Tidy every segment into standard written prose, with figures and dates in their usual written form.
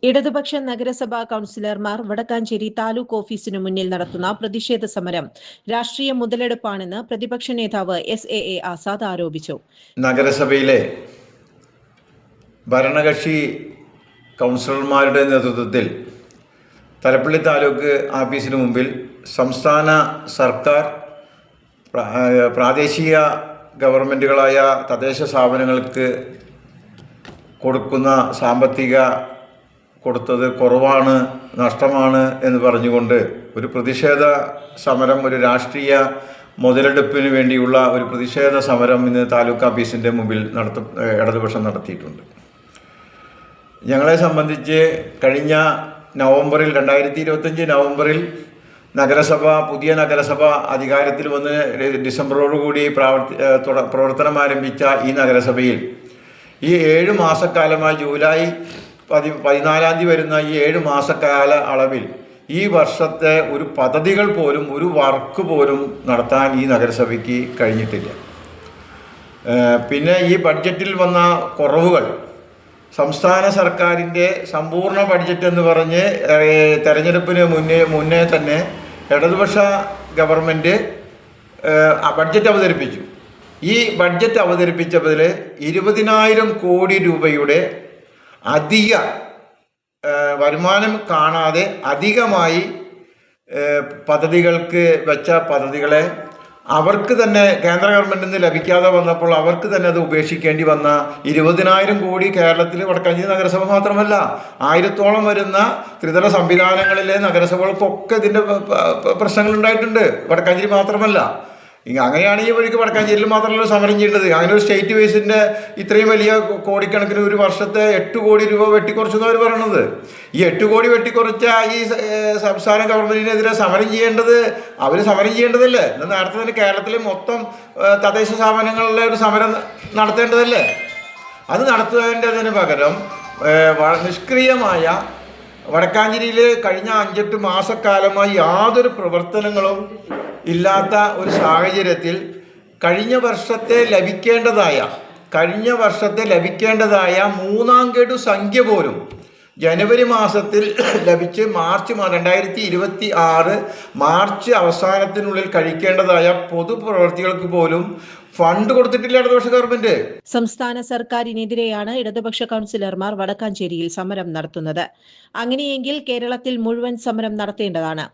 ഇടതുപക്ഷ നഗരസഭാ കൌൺസിലർമാർ വടക്കാഞ്ചേരി താലൂക്ക് ഓഫീസിനു മുന്നിൽ നടത്തുന്ന പ്രതിഷേധ സമരം രാഷ്ട്രീയ മുതലെടുപ്പാണെന്ന് പ്രതിപക്ഷ നേതാവ് SAA ആസാദ് ആരോപിച്ചു. നഗരസഭയിലെ ഭരണകക്ഷി കൗൺസിലർമാരുടെ നേതൃത്വത്തിൽ തലപ്പള്ളി താലൂക്ക് ഓഫീസിന് മുമ്പിൽ സംസ്ഥാന സർക്കാർ, പ്രാദേശിക ഗവൺമെൻറ്റുകളായ തദ്ദേശ സ്ഥാപനങ്ങൾക്ക് കൊടുക്കുന്ന സാമ്പത്തിക കൊടുത്തത് കുറവാണ്, നഷ്ടമാണ് എന്ന് പറഞ്ഞുകൊണ്ട് ഒരു പ്രതിഷേധ സമരം, ഒരു രാഷ്ട്രീയ മുതലെടുപ്പിന് വേണ്ടിയുള്ള ഒരു പ്രതിഷേധ സമരം ഇന്ന് താലൂക്ക് ഓഫീസിൻ്റെ മുമ്പിൽ ഇടതുപക്ഷം നടത്തിയിട്ടുണ്ട്. ഞങ്ങളെ സംബന്ധിച്ച് കഴിഞ്ഞ നവംബറിൽ 2025 നവംബറിൽ പുതിയ നഗരസഭ അധികാരത്തിൽ വന്ന് ഡിസംബറോടുകൂടി പ്രവർത്തനം ആരംഭിച്ച ഈ നഗരസഭയിൽ ഈ 7 മാസക്കാലമായി ജൂലൈ 14 തീയതി വരുന്ന ഈ 7 മാസക്കാല അളവിൽ ഈ വർഷത്തെ ഒരു പദ്ധതികൾ പോലും, ഒരു വർക്ക് പോലും നടത്താൻ ഈ നഗരസഭയ്ക്ക് കഴിഞ്ഞിട്ടില്ല. പിന്നെ ഈ ബഡ്ജറ്റിൽ വന്ന കുറവുകൾ, സംസ്ഥാന സർക്കാരിൻ്റെ സമ്പൂർണ്ണ ബഡ്ജറ്റ് എന്ന് പറഞ്ഞ് തെരഞ്ഞെടുപ്പിന് മുന്നേ തന്നെ ഇടതുപക്ഷ ഗവൺമെൻറ് ബഡ്ജറ്റ് അവതരിപ്പിച്ചു. ഈ ബഡ്ജറ്റ് അവതരിപ്പിച്ചതിൽ 20,000 കോടി രൂപയുടെ അധിക വരുമാനം കാണാതെ അധികമായി പദ്ധതികൾക്ക് വെച്ച പദ്ധതികളെ അവർക്ക് തന്നെ കേന്ദ്ര ഗവൺമെൻറ്റിൽ നിന്ന് ലഭിക്കാതെ വന്നപ്പോൾ അവർക്ക് തന്നെ അത് ഉപേക്ഷിക്കേണ്ടി വന്ന 20,000 കോടി കേരളത്തിൽ വടക്കാഞ്ചേരി നഗരസഭ മാത്രമല്ല 1000-ഓളം വരുന്ന ത്രിതല സംവിധാനങ്ങളിലെ നഗരസഭകൾക്കൊക്കെ ഇതിൻ്റെ പ്രശ്നങ്ങളുണ്ടായിട്ടുണ്ട്. വടക്കാഞ്ചേരി മാത്രമല്ല. അങ്ങനെയാണ് ഈ വഴിക്ക് വടക്കാഞ്ചേരിയിൽ മാത്രമല്ല സമരം ചെയ്യേണ്ടത്. അങ്ങനെ ഒരു സ്റ്റേറ്റ് ബേസിൻ്റെ ഇത്രയും വലിയ കോടിക്കണക്കിന് ഒരു വർഷത്തെ 8 കോടി രൂപ വെട്ടിക്കുറച്ചെന്ന് അവർ പറയണത്. ഈ 8 കോടി വെട്ടിക്കുറച്ച ഈ സംസ്ഥാന ഗവൺമെൻറ്റിനെതിരെ സമരം ചെയ്യേണ്ടതല്ലേ? നേരത്തെ തന്നെ കേരളത്തിലെ മൊത്തം തദ്ദേശ സ്ഥാപനങ്ങളിലെ ഒരു സമരം നടത്തേണ്ടതല്ലേ? അത് നടത്തുന്നതിന് പകരം നിഷ്ക്രിയമായ വടക്കാഞ്ചേരിയിൽ കഴിഞ്ഞ 5-8 മാസക്കാലമായി യാതൊരു പ്രവർത്തനങ്ങളും ഇല്ലാത്ത ഒരു സാഹചര്യത്തിൽ കഴിഞ്ഞ വർഷത്തെ ലഭിക്കേണ്ടതായ 3ാം ഗഡു സംഖ്യ പോലും ജനുവരി മാസത്തിൽ ലഭിച്ച് മാർച്ച് 2026 മാർച്ച് അവസാനത്തിനുള്ളിൽ കഴിക്കേണ്ടതായ പൊതുപ്രവർത്തികൾക്ക് പോലും ഫണ്ട് കൊടുത്തിട്ടില്ല ഇടതുപക്ഷ ഗവൺമെന്റ്. സംസ്ഥാന സർക്കാരിനെതിരെയാണ് ഇടതുപക്ഷ കൌൺസിലർമാർ വടക്കാഞ്ചേരിയിൽ സമരം നടത്തുന്നത്. അങ്ങനെയെങ്കിൽ കേരളത്തിൽ മുഴുവൻ സമരം നടത്തേണ്ടതാണ്.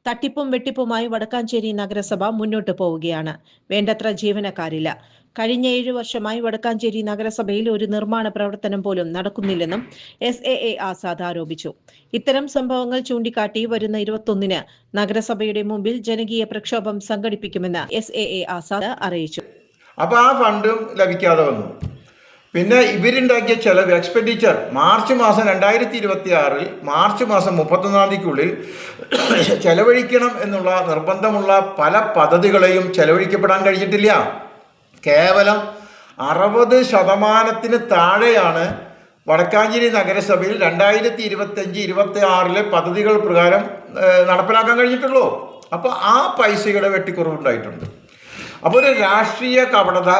തട്ടിപ്പും വെട്ടിപ്പുമായി വടക്കാഞ്ചേരി നഗരസഭ മുന്നോട്ട് പോവുകയാണ്. വേണ്ടത്ര ജീവനക്കാരില്ല. കഴിഞ്ഞ 7 വർഷമായി വടക്കാഞ്ചേരി നഗരസഭയിൽ ഒരു നിർമ്മാണ പ്രവർത്തനം പോലും നടക്കുന്നില്ലെന്നും SAA ആസാദ് ആരോപിച്ചു. ഇത്തരം സംഭവങ്ങൾ ചൂണ്ടിക്കാട്ടി വരുന്ന 21-ന് നഗരസഭയുടെ മുമ്പിൽ ജനകീയ പ്രക്ഷോഭം സംഘടിപ്പിക്കുമെന്ന് SAA ആസാദ് അറിയിച്ചു. അപ്പോൾ ആ ഫണ്ടും ലഭിക്കാതെ വന്നു. പിന്നെ ഇവരുണ്ടാക്കിയ ചെലവ് എക്സ്പെൻഡിച്ചർ മാർച്ച് മാസം 2026 മാർച്ച് മാസം 31 തീയതിക്കുള്ളിൽ ചെലവഴിക്കണം എന്നുള്ള നിർബന്ധമുള്ള പല പദ്ധതികളെയും ചെലവഴിക്കപ്പെടാൻ കഴിഞ്ഞിട്ടില്ല. കേവലം 60% താഴെയാണ് വടക്കാഞ്ചേരി നഗരസഭയിൽ 2025-26 പദ്ധതികൾ പ്രകാരം നടപ്പിലാക്കാൻ കഴിഞ്ഞിട്ടുള്ളൂ. അപ്പോൾ ആ പൈസയുടെ വെട്ടിക്കുറവുണ്ടായിട്ടുണ്ട്. അപ്പോൾ ഒരു രാഷ്ട്രീയ കപടത.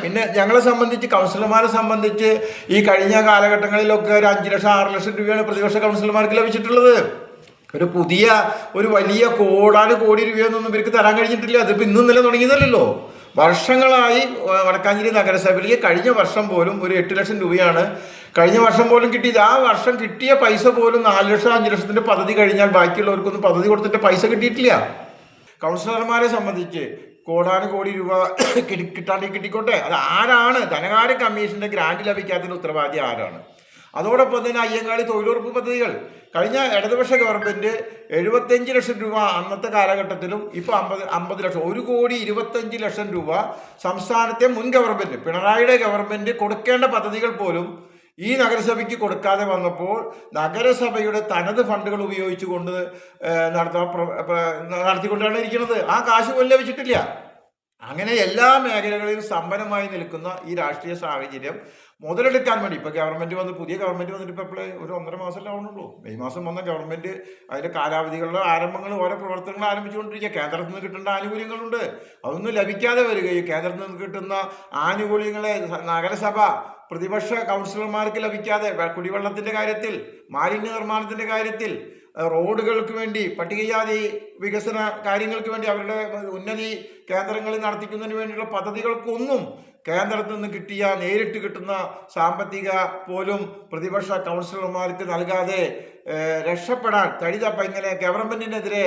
പിന്നെ ഞങ്ങളെ സംബന്ധിച്ച്, കൗൺസിലർമാരെ സംബന്ധിച്ച് ഈ കഴിഞ്ഞ കാലഘട്ടങ്ങളിലൊക്കെ ഒരു 5 ലക്ഷം 6 ലക്ഷം രൂപയാണ് പ്രതിപക്ഷ കൗൺസിലർമാർക്ക് ലഭിച്ചിട്ടുള്ളത്. ഒരു വലിയ കോടി രൂപയൊന്നും ഇവർക്ക് തരാൻ കഴിഞ്ഞിട്ടില്ല. അതിപ്പോൾ ഇന്നും നില തുടങ്ങിയതല്ലോ. വർഷങ്ങളായി വടക്കാഞ്ചേരി നഗരസഭയിലേക്ക് കഴിഞ്ഞ വർഷം പോലും ഒരു 8 ലക്ഷം രൂപയാണ് കഴിഞ്ഞ വർഷം പോലും കിട്ടിയത്. ആ വർഷം കിട്ടിയ പൈസ പോലും 4 ലക്ഷം 5 ലക്ഷത്തിൻ്റെ പദ്ധതി കഴിഞ്ഞാൽ ബാക്കിയുള്ളവർക്കൊന്നും പദ്ധതി കൊടുത്തിട്ട് പൈസ കിട്ടിയിട്ടില്ല. കൗൺസിലർമാരെ സംബന്ധിച്ച് കോടി രൂപ കിട്ടിക്കോട്ടെ. അത് ആരാണ്? ധനകാര്യ കമ്മീഷൻ്റെ ഗ്രാന്റ് ലഭിക്കാത്തതിന് ഉത്തരവാദി ആരാണ്? അതോടൊപ്പം തന്നെ അയ്യങ്കാളി തൊഴിലുറപ്പ് പദ്ധതികൾ കഴിഞ്ഞ ഇടതുപക്ഷ ഗവൺമെൻറ് 75 ലക്ഷം രൂപ അന്നത്തെ കാലഘട്ടത്തിലും ഇപ്പോൾ 50 ലക്ഷം 1,25 ലക്ഷം രൂപ സംസ്ഥാനത്തെ മുൻ ഗവൺമെൻറ് പിണറായിയുടെ ഗവൺമെൻറ് കൊടുക്കേണ്ട പദ്ധതികൾ പോലും ഈ നഗരസഭയ്ക്ക് കൊടുക്കാതെ വന്നപ്പോൾ നഗരസഭയുടെ തനത് ഫണ്ടുകൾ ഉപയോഗിച്ചുകൊണ്ട് നടത്തിക്കൊണ്ടാണ് ഇരിക്കുന്നത്. ആ കാശ് പോലും ലഭിച്ചിട്ടില്ല. അങ്ങനെ എല്ലാ മേഖലകളിലും സമ്പന്നമായി നിൽക്കുന്ന ഈ രാഷ്ട്രീയ സാഹചര്യം മുതലെടുക്കാൻ വേണ്ടി ഇപ്പോൾ പുതിയ ഗവൺമെൻറ് വന്നിട്ട് ഇപ്പോൾ എപ്പോഴേ ഒരു 1.5 മാസമല്ലേ ആവുന്നുള്ളൂ. മെയ് മാസം വന്ന ഗവൺമെൻറ് അതിൻ്റെ കാലാവധികളുടെ ആരംഭങ്ങൾ ഓരോ പ്രവർത്തനങ്ങൾ ആരംഭിച്ചുകൊണ്ടിരിക്കുക. കേന്ദ്രത്തിൽ നിന്ന് കിട്ടേണ്ട ആനുകൂല്യങ്ങളുണ്ട്, അതൊന്നും ലഭിക്കാതെ വരികയും കേന്ദ്രത്തിൽ നിന്ന് കിട്ടുന്ന ആനുകൂല്യങ്ങളെ നഗരസഭ പ്രതിപക്ഷ കൗൺസിലർമാർക്ക് ലഭിക്കാതെ കുടിവെള്ളത്തിൻ്റെ കാര്യത്തിൽ, മാലിന്യ നിർമ്മാണത്തിൻ്റെ കാര്യത്തിൽ, റോഡുകൾക്ക് വേണ്ടി, പട്ടികജാതി വികസന കാര്യങ്ങൾക്ക് വേണ്ടി, അവരുടെ ഉന്നതി കേന്ദ്രങ്ങളിൽ നടത്തിക്കുന്നതിന് വേണ്ടിയുള്ള പദ്ധതികൾക്കൊന്നും കേന്ദ്രത്തിൽ നിന്ന് നേരിട്ട് കിട്ടുന്ന സാമ്പത്തിക പോലും പ്രതിപക്ഷ കൗൺസിലർമാർക്ക് നൽകാതെ രക്ഷപ്പെടാൻ കഴിതപ്പം ഇങ്ങനെ ഗവൺമെൻറ്റിനെതിരെ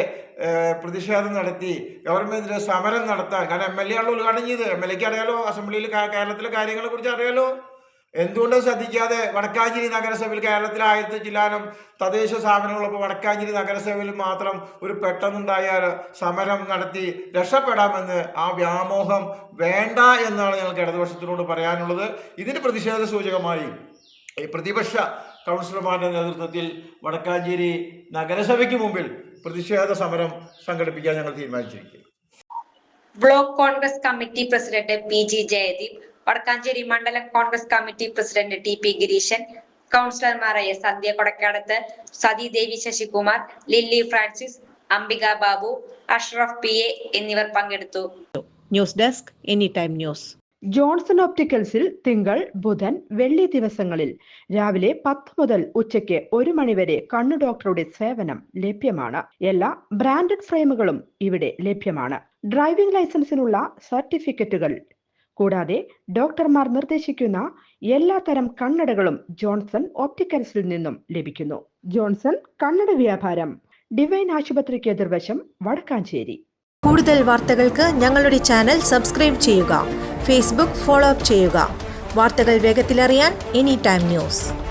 പ്രതിഷേധം നടത്തി, ഗവൺമെൻറ്റിനെതിരെ സമരം നടത്താൻ. കാരണം MLA ആണ് ഉദ്ഘാടനം ചെയ്ത്. MLAക്ക് അറിയാലോ, അസംബ്ലിയിൽ കേരളത്തിലെ കാര്യങ്ങളെ കുറിച്ച് അറിയാലോ. എന്തുകൊണ്ടും ശ്രദ്ധിക്കാതെ വടക്കാഞ്ചേരി നഗരസഭയിൽ കേരളത്തിലെ 1000 ചില്ലാനം തദ്ദേശ സ്ഥാപനങ്ങളൊപ്പം വടക്കാഞ്ചേരി നഗരസഭയിൽ മാത്രം ഒരു പെട്ടെന്നുണ്ടായ സമരം നടത്തി രക്ഷപ്പെടാമെന്ന് ആ വ്യാമോഹം വേണ്ട എന്നാണ് ഞങ്ങൾക്ക് ഇടതുപക്ഷത്തിനോട് പറയാനുള്ളത്. ഇതിന് പ്രതിഷേധ സൂചകമായി ഈ പ്രതിപക്ഷ കൗൺസിലർമാരുടെ നേതൃത്വത്തിൽ വടക്കാഞ്ചേരി നഗരസഭയ്ക്ക് മുമ്പിൽ പ്രതിഷേധ സമരം സംഘടിപ്പിക്കാൻ ഞങ്ങൾ തീരുമാനിച്ചിരിക്കുന്നു. Block Congress committee president PG Jayadeep, Wadakkanchery മണ്ഡലം Congress committee president TP Gireesan, കൗൺസിലർമാരായ Sandhya Kodakkadath, Sathidevi Sasikumar, Lilly Francis, Ambika Babu, Ashraf PA എന്നിവർ പങ്കെടുത്തു. News desk any time news. Johnson ഓപ്റ്റിക്കൽസിൽ തിങ്കൾ, ബുധൻ, വെള്ളി ദിവസങ്ങളിൽ രാവിലെ 10 മുതൽ ഉച്ചയ്ക്ക് 1 മണിവരെ കണ്ണു ഡോക്ടറുടെ സേവനം ലഭ്യമാണ്. എല്ലാ ബ്രാൻഡഡ് ഫ്രെയിമുകളും ഇവിടെ ലഭ്യമാണ്. ഡ്രൈവിംഗ് ലൈസൻസിനുള്ള സർട്ടിഫിക്കറ്റുകൾ കൂടാതെ ഡോക്ടർമാർ നിർദ്ദേശിക്കുന്ന എല്ലാത്തരം കണ്ണടകളും ജോൺസൺ ഓപ്റ്റിക്കൽസിൽ നിന്നും ലഭിക്കുന്നു. ജോൺസൺ കണ്ണട വ്യാപാരം, ഡിവൈൻ ആശുപത്രിക്ക് എതിർവശം, വടക്കാഞ്ചേരി. കൂടുതൽ വാർത്തകൾക്ക് ഞങ്ങളുടെ ചാനൽ സബ്സ്ക്രൈബ് ചെയ്യുക. ഫേസ്ബുക്ക് ഫോളോ അപ്പ് ചെയ്യുക. വാർത്തകൾ വേഗത്തിലറിയാൻ എനി ടൈം ന്യൂസ്.